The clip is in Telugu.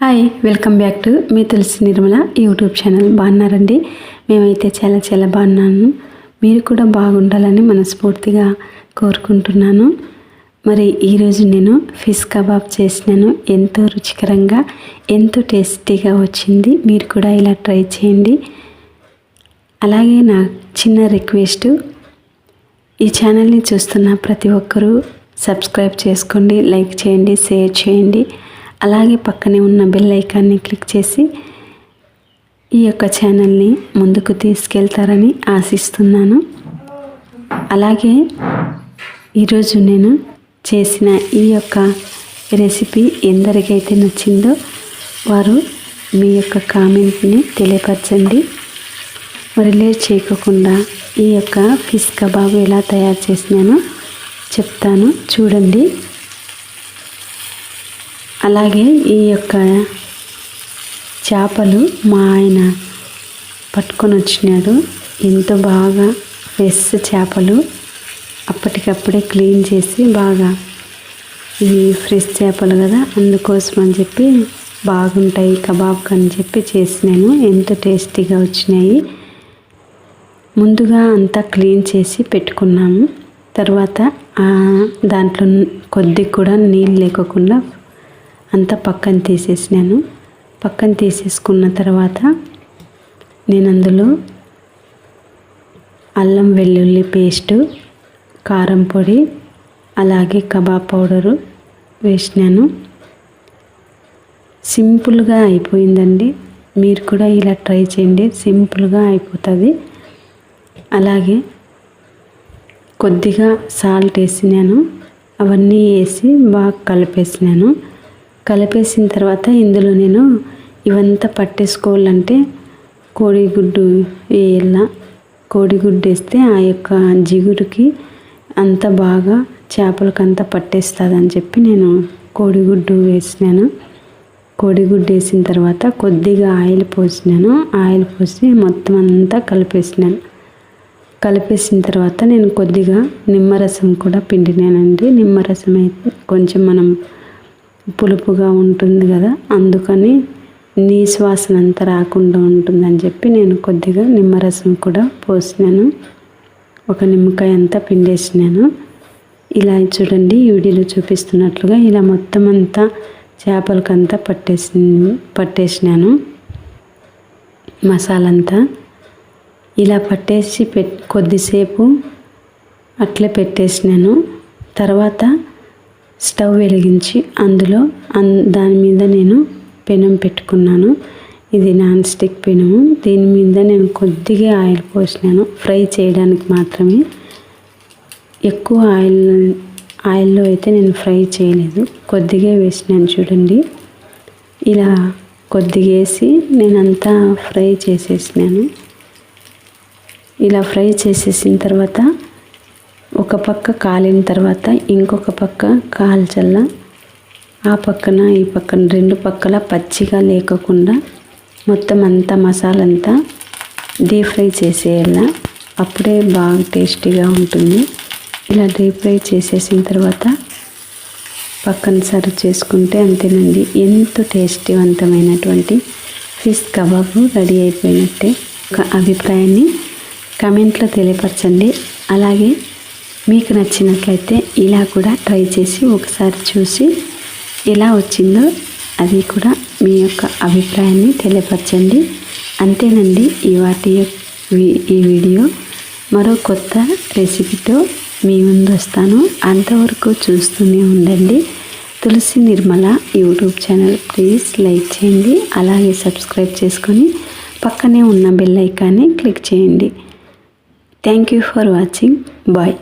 హాయ్, వెల్కమ్ బ్యాక్ టు మీ తులసి నిర్మల యూట్యూబ్ ఛానల్. బాగున్నారండి? మేమైతే చాలా బాగున్నాను. మీరు కూడా బాగుండాలని మనస్ఫూర్తిగా కోరుకుంటున్నాను. మరి ఈరోజు నేను ఫిష్ కబాబ్ చేసినాను. ఎంతో రుచికరంగా, ఎంతో టేస్టీగా వచ్చింది. మీరు కూడా ఇలా ట్రై చేయండి. అలాగే నా చిన్న రిక్వెస్ట్, ఈ ఛానల్ని చూస్తున్న ప్రతి ఒక్కరూ సబ్స్క్రైబ్ చేసుకోండి, లైక్ చేయండి, షేర్ చేయండి. అలాగే పక్కనే ఉన్న బెల్ ఐకాన్ని క్లిక్ చేసి ఈ యొక్క ఛానల్ని ముందుకు తీసుకెళ్తారని ఆశిస్తున్నాను. అలాగే ఈరోజు నేను చేసిన ఈ యొక్క రెసిపీ ఎందరికైతే నచ్చిందో వారు మీ యొక్క కామెంట్ని తెలియపరచండి. మరి లేట్ చేయకుండా ఈ యొక్క ఫిష్ కబాబ్ ఎలా తయారు చేసినానో చెప్తాను, చూడండి. అలాగే ఈ యొక్క చేపలు మా ఆయన పట్టుకొని వచ్చినాడు. ఎంతో బాగా ఫ్రెష్ చేపలు, అప్పటికప్పుడే క్లీన్ చేసి బాగా, ఇవి ఫ్రెష్ చేపలు కదా, అందుకోసం అని చెప్పి బాగుంటాయి కబాబ్ అని చెప్పి చేసినాను. ఎంతో టేస్టీగా వచ్చినాయి. ముందుగా అంతా క్లీన్ చేసి పెట్టుకున్నాము. తర్వాత దాంట్లో కొద్ది కూడా నీళ్ళు లేకోకుండా అంతా పక్కన తీసేసినాను. పక్కన తీసేసుకున్న తర్వాత నేను అందులో అల్లం వెల్లుల్లి పేస్టు, కారం పొడి, అలాగే కబాబ్ పౌడరు వేసినాను. సింపుల్గా అయిపోయిందండి. మీరు కూడా ఇలా ట్రై చేయండి, సింపుల్గా అయిపోతుంది. అలాగే కొద్దిగా సాల్ట్ వేసినాను. అవన్నీ వేసి బాగా కలిపేసినాను. కలిపేసిన తర్వాత ఇందులో నేను ఇవంతా పట్టేసుకోవాలంటే కోడిగుడ్డు వేయాల. కోడిగుడ్డు వేస్తే ఆ యొక్క జిగురుకి అంత బాగా చేపలకు అంతా పట్టేస్తుంది అని చెప్పి నేను కోడిగుడ్డు వేసినాను. కోడిగుడ్డు వేసిన తర్వాత కొద్దిగా ఆయిల్ పోసినాను. ఆయిల్ పోసి మొత్తం అంతా కలిపేసినాను. కలిపేసిన తర్వాత నేను కొద్దిగా నిమ్మరసం కూడా పిండినానండి. నిమ్మరసం అయితే కొంచెం మనం పులుపుగా ఉంటుంది కదా, అందుకని నీసు వాసన అంతా రాకుండా ఉంటుందని చెప్పి నేను కొద్దిగా నిమ్మరసం కూడా పోసినాను. ఒక నిమ్మకాయ అంతా పిండేసినాను. ఇలా చూడండి, ఈ వీడియోలో చూపిస్తున్నట్లుగా ఇలా మొత్తం అంతా చేపలకంతా పట్టేసినాను మసాలా అంతా. ఇలా పట్టేసి కొద్దిసేపు అట్లే పెట్టేసినాను. తర్వాత స్టవ్ వెలిగించి అందులో దాని మీద నేను పెనం పెట్టుకున్నాను. ఇది నాన్ స్టిక్ పెనము. దీని మీద నేను కొద్దిగా ఆయిల్ పోసినాను, ఫ్రై చేయడానికి మాత్రమే. ఎక్కువ ఆయిల్లో అయితే నేను ఫ్రై చేయలేదు, కొద్దిగా వేసినాను. చూడండి, ఇలా కొద్దిగా వేసి నేనంతా ఫ్రై చేసేసినాను. ఇలా ఫ్రై చేసేసిన తర్వాత ఒక పక్క కాలిన తర్వాత ఇంకొక పక్క కాల్చల్ల. ఆ పక్కన ఈ పక్కన రెండు పక్కల పచ్చిగా లేకుండా మొత్తం అంతా మసాలా అంతా డీప్ ఫ్రై చేసేయాల. అప్పుడే బాగా టేస్టీగా ఉంటుంది. ఇలా డీప్ ఫ్రై చేసేసిన తర్వాత పక్కన సర్వ్ చేసుకుంటే అంతేనండి, ఎంతో టేస్టీవంతమైనటువంటి ఫిష్ కబాబ్ రెడీ అయిపోయినట్టే. ఒక అభిప్రాయాన్ని కామెంట్లో తెలియపరచండి. అలాగే మీకు నచ్చినట్లయితే ఇలా కూడా ట్రై చేసి ఒకసారి చూసి ఎలా వచ్చిందో అది కూడా మీ యొక్క అభిప్రాయాన్ని తెలియపరచండి. అంతేనండి, ఈ వీడియో మరో కొత్త రెసిపీతో మీ ముందు వస్తాను. అంతవరకు చూస్తూనే ఉండండి Tulasi Nirmala YouTube channel. Please like చేయండి, అలాగే సబ్స్క్రైబ్ చేసుకొని పక్కనే ఉన్న బెల్ ఐకాన్ని క్లిక్ చేయండి. Thank you for watching. Bye.